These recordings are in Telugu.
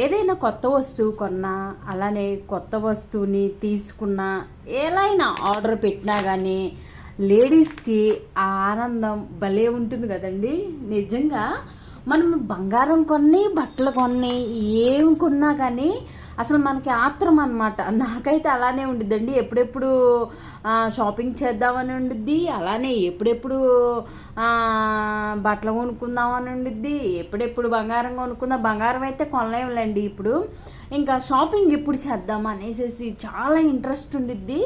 ఏదైనా కొత్త వస్తువు కొన్నా, అలానే కొత్త వస్తువుని తీసుకున్నా, ఎలా అయినా ఆర్డర్ పెట్టినా కానీ లేడీస్కి ఆ ఆనందం భలే ఉంటుంది కదండి. నిజంగా మనం బంగారం కొన్ని, బట్టలు కొన్ని, ఏం కొన్నా కానీ అసలు మనకి ఆత్రం అనమాట. నాకైతే అలానే ఉండిద్దండి. ఎప్పుడెప్పుడు షాపింగ్ చేద్దామని ఉండిద్ది, అలానే ఎప్పుడెప్పుడు బట్టలు కొనుక్కుందామని ఉండిద్ది, ఎప్పుడెప్పుడు బంగారం కొనుక్కుందాం. బంగారం అయితే కొనలేములేండి ఇప్పుడు. ఇంకా షాపింగ్ ఎప్పుడు చేద్దాం అనేసి చాలా ఇంట్రెస్ట్ ఉండిద్ది.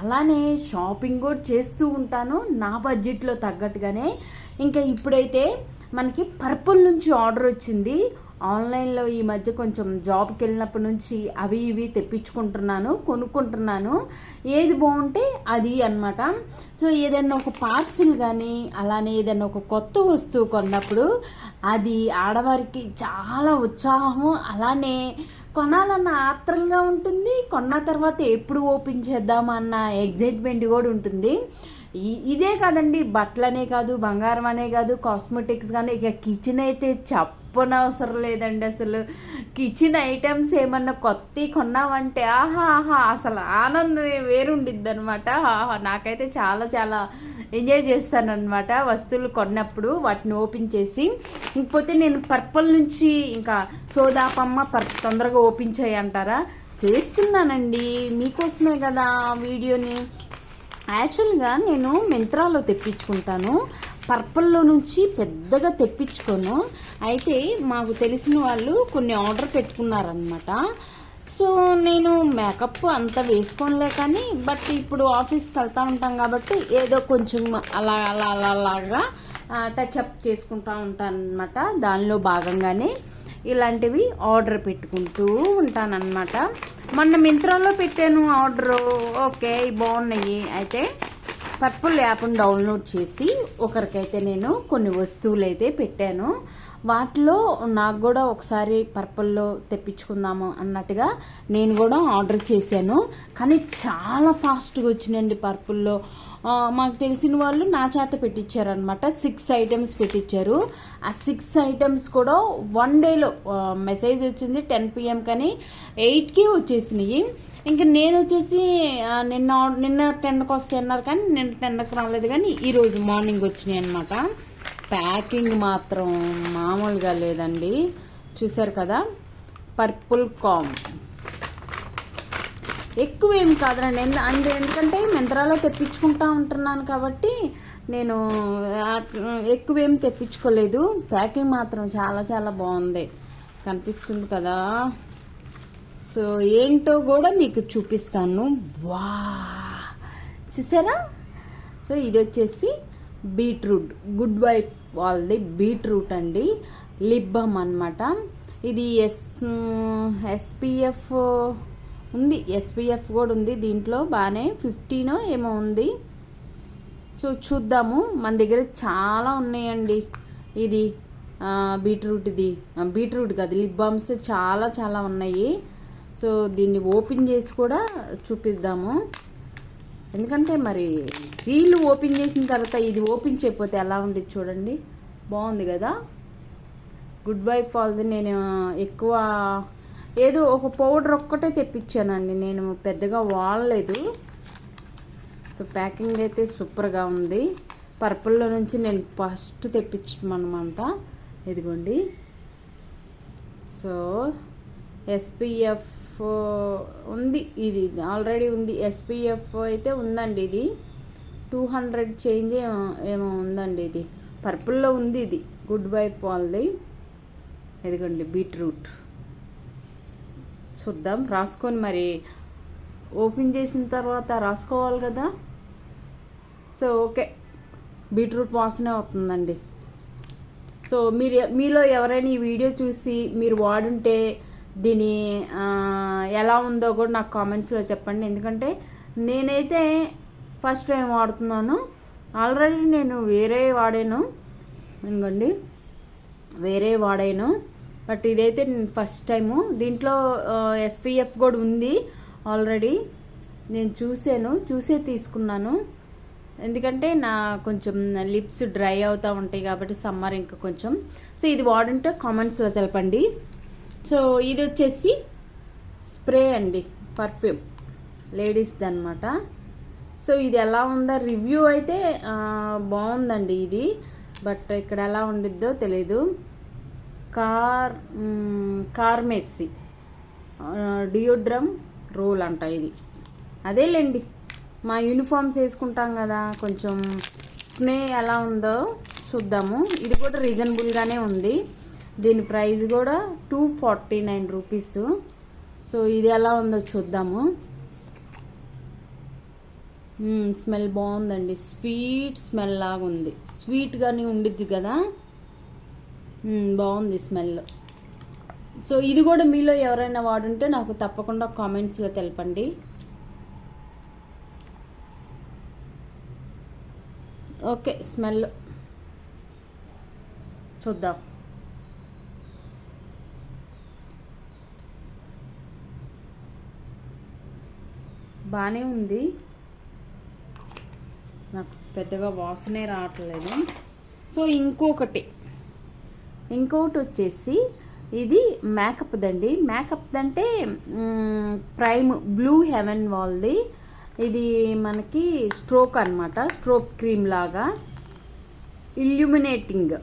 అలానే షాపింగ్ కూడా చేస్తూ ఉంటాను నా బడ్జెట్లో తగ్గట్టుగానే. ఇంకా ఇప్పుడైతే మనకి పర్పుల్ నుంచి ఆర్డర్ వచ్చింది ఆన్లైన్లో. ఈ మధ్య కొంచెం జాబ్కి వెళ్ళినప్పటి నుంచి అవి ఇవి తెప్పించుకుంటున్నాను, కొనుక్కుంటున్నాను. ఏది బాగుంటే అది అన్నమాట. సో ఏదైనా ఒక పార్సిల్ కానీ, అలానే ఏదైనా ఒక కొత్త వస్తువు కొన్నప్పుడు అది ఆడవారికి చాలా ఉత్సాహం, అలానే కొనాలన్న ఆత్రంగా ఉంటుంది. కొన్న తర్వాత ఎప్పుడు ఓపెన్ చేద్దామన్న ఎగ్జైట్మెంట్ కూడా ఉంటుంది. ఇదే కాదండి, బట్టలనే కాదు, బంగారం అనే కాదు, కాస్మెటిక్స్ కానీ, ఇక కిచెన్ అయితే చెప్పనవసరం లేదండి. అసలు కిచెన్ ఐటమ్స్ ఏమన్నా కొత్తవి కొన్నామంటే ఆహా అసలు ఆనందమే వేరుండిద్ది అనమాట. నాకైతే చాలా చాలా ఎంజాయ్ చేస్తానన్నమాట వస్తువులు కొన్నప్పుడు, వాటిని ఓపెన్ చేసి. ఇంకపోతే నేను పర్పుల్ నుంచి ఇంకా సోదాపమ్మ తొందరగా ఓపెన్ చేయంటారా, చేస్తున్నానండి మీకోసమే కదా వీడియోని. యాక్చువల్గా నేను మింత్రాలో తెప్పించుకుంటాను, పర్పుల్లో నుంచి పెద్దగా తెప్పించుకోను. అయితే మాకు తెలిసిన వాళ్ళు కొన్ని ఆర్డర్ పెట్టుకున్నారనమాట. సో నేను మేకప్ అంతా వేసుకోనిలే కానీ, బట్ ఇప్పుడు ఆఫీస్కి వెళ్తూ ఉంటాం కాబట్టి ఏదో కొంచెం అలాగా టచ్అప్ చేసుకుంటూ ఉంటాను అనమాట. దానిలో భాగంగానే ఇలాంటివి ఆర్డర్ పెట్టుకుంటూ ఉంటానన్నమాట. మొన్న మింత్రాలో పెట్టాను ఆర్డరు, ఓకే బాగున్నాయి. అయితే పర్పుల్ యాప్ని డౌన్లోడ్ చేసి ఒకరికైతే నేను కొన్ని వస్తువులు అయితే పెట్టాను. వాటిలో నాకు కూడా ఒకసారి పర్పుల్లో తెప్పించుకుందాము అన్నట్టుగా నేను కూడా ఆర్డర్ చేశాను. కానీ చాలా ఫాస్ట్గా వచ్చినాయండి పర్పుల్లో. మాకు తెలిసిన వాళ్ళు నా చేత పెట్టించారనమాట. 6 ఐటమ్స్ పెట్టించారు. ఆ 6 ఐటమ్స్ కూడా 1 డేలో మెసేజ్ వచ్చింది 10 PM కానీ 8కి వచ్చేసినాయి. ఇంకా నేను వచ్చేసి నిన్న 10కి వస్తాయి అన్నారు కానీ నిన్న 10కి రాలేదు, కానీ ఈరోజు మార్నింగ్ వచ్చినాయి అనమాట. ప్యాకింగ్ మాత్రం మామూలుగా లేదండి. చూసారు కదా, పర్పుల్ కామ్ ఎక్కువేం కాదండి. ఎందుకంటే మింత్రాలో తెప్పించుకుంటా ఉంటున్నాను కాబట్టి నేను ఎక్కువేం తెప్పించుకోలేదు. ప్యాకింగ్ మాత్రం చాలా చాలా బాగుంది, కనిపిస్తుంది కదా. సో ఏంటో కూడా మీకు చూపిస్తాను. వా, చూసారా. సో ఇది వచ్చేసి బీట్రూట్, గుడ్ వైఫ్ వాళ్ళది బీట్రూట్ అండి, లిప్ బామ్ అనమాట. ఇది SPF ఉంది, SPF కూడా ఉంది దీంట్లో, బాగానే 15 ఏమో ఉంది. సో చూద్దాము, మన దగ్గర చాలా ఉన్నాయండి. ఇది బీట్రూట్ కాదు, లిప్ బామ్స్ చాలా చాలా ఉన్నాయి. సో దీన్ని ఓపెన్ చేసి కూడా చూపిద్దాము. ఎందుకంటే మరి సీల్ ఓపెన్ చేసిన తర్వాత ఇది ఓపెన్ చేయకపోతే ఎలా ఉండేది చూడండి. బాగుంది కదా. గుడ్ వైఫ్ వాళ్ళది నేను ఎక్కువ ఏదో ఒక పౌడర్ ఒక్కటే తెప్పించానండి, నేను పెద్దగా వాడలేదు. సో ప్యాకింగ్ అయితే సూపర్గా ఉంది. పర్పుల్లో నుంచి నేను ఫస్ట్ తెప్పించమన్నమాట. ఇదిగోండి. సో SPF ఉంది, ఇది ఆల్రెడీ ఉంది. SPF అయితే ఉందండి, ఇది 200 చేంజ్ ఏమో ఉందండి. ఇది పర్పుల్లో ఉంది, ఇది గుడ్ వైఫ్ వాళ్ళది. ఇదిగోండి బీట్రూట్. చూద్దాం, రాసుకొని మరి ఓపెన్ చేసిన తర్వాత రాసుకోవాలి కదా. సో ఓకే, బీట్రూట్ వాసనే వస్తుందండి. సో మీలో ఎవరైనా ఈ వీడియో చూసి మీరు వాడుంటే దీని ఎలా ఉందో కూడా నాకు కామెంట్స్లో చెప్పండి. ఎందుకంటే నేనైతే ఫస్ట్ టైం వాడుతున్నాను. ఆల్రెడీ నేను వేరే వాడాను, ఇంకోండి వేరే వాడాను, బట్ ఇదైతే నేను ఫస్ట్ టైము. దీంట్లో SPF కూడా ఉంది ఆల్రెడీ. నేను చూసే తీసుకున్నాను. ఎందుకంటే నా కొంచెం లిప్స్ డ్రై అవుతూ ఉంటాయి కాబట్టి సమ్మర్ ఇంకా కొంచెం. సో ఇది వాడుంటే కామెంట్స్లో తెలపండి. సో ఇది వచ్చేసి స్ప్రే అండి, పర్ఫ్యూమ్ లేడీస్ది అనమాట. సో ఇది ఎలా ఉందో రివ్యూ అయితే బాగుందండి ఇది, బట్ ఇక్కడ ఎలా ఉండిద్దో తెలీదు. కార్మెస్సి డియోడ్రమ్ రోల్ అంట ఇది. అదేలేండి, మా యూనిఫామ్స్ వేసుకుంటాం కదా, కొంచెం స్ప్రే ఎలా ఉందో చూద్దాము. ఇది కూడా రీజనబుల్గానే ఉంది, దీని ప్రైస్ కూడా 249 రూపీస్. సో ఇది ఎలా ఉందో చూద్దాము. స్మెల్ బాగుందండి, స్వీట్ స్మెల్ లాగా ఉంది, స్వీట్గానే ఉండిద్ది కదా, బాగుంది స్మెల్. సో ఇది కూడా మీలో ఎవరైనా వాడుంటే నాకు తప్పకుండా కామెంట్స్లో తెలపండి. ఓకే, స్మెల్ చూద్దాం. బాగానే ఉంది, నాకు పెద్దగా వాసనే రావట్లేదు. సో ఇంకొకటి వచ్చేసి ఇది మేకప్ దండి. మేకప్ అంటే ప్రైమ్ బ్లూ హెవెన్ వాళ్ళది. ఇది మనకి స్ట్రోక్ అనమాట, స్ట్రోక్ క్రీమ్ లాగా, ఇల్యూమినేటింగ్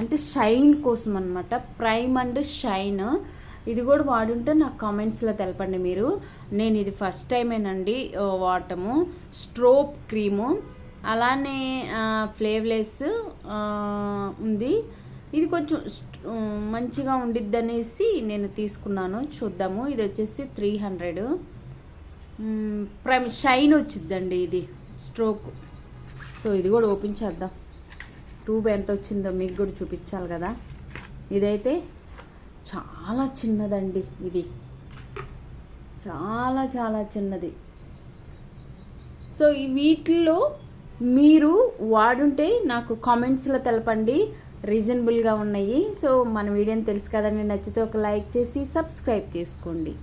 అంటే షైన్ కోసం అనమాట, ప్రైమ్ అండ్ షైన్. ఇది కూడా వాడుంటే నాకు కామెంట్స్లో తెలపండి మీరు. నేను ఇది ఫస్ట్ టైమేనండి వాడటము, స్ట్రోక్ క్రీము. అలానే ఫ్లేవ్లెస్ ఉంది, ఇది కొంచెం మంచిగా ఉండిద్ది అనేసి నేను తీసుకున్నాను. చూద్దాము. ఇది వచ్చేసి 300. ప్రైమ్ షైన్ వచ్చిద్దండి ఇది స్ట్రోక్. సో ఇది కూడా ఓపెన్ చేద్దాం, ట్యూబ్ ఎంత వచ్చిందో మీకు కూడా చూపించాలి కదా. ఇదైతే చాలా చిన్నదండి, ఇది చాలా చాలా చిన్నది. సో ఈ వీటిల్లో మీరు వాడుంటే నాకు కామెంట్స్లో తెలపండి, రీజనబుల్గా ఉన్నాయి. సో మన వీడియోని తెలుసు కదండి, నచ్చితే ఒక లైక్ చేసి సబ్స్క్రైబ్ చేసుకోండి.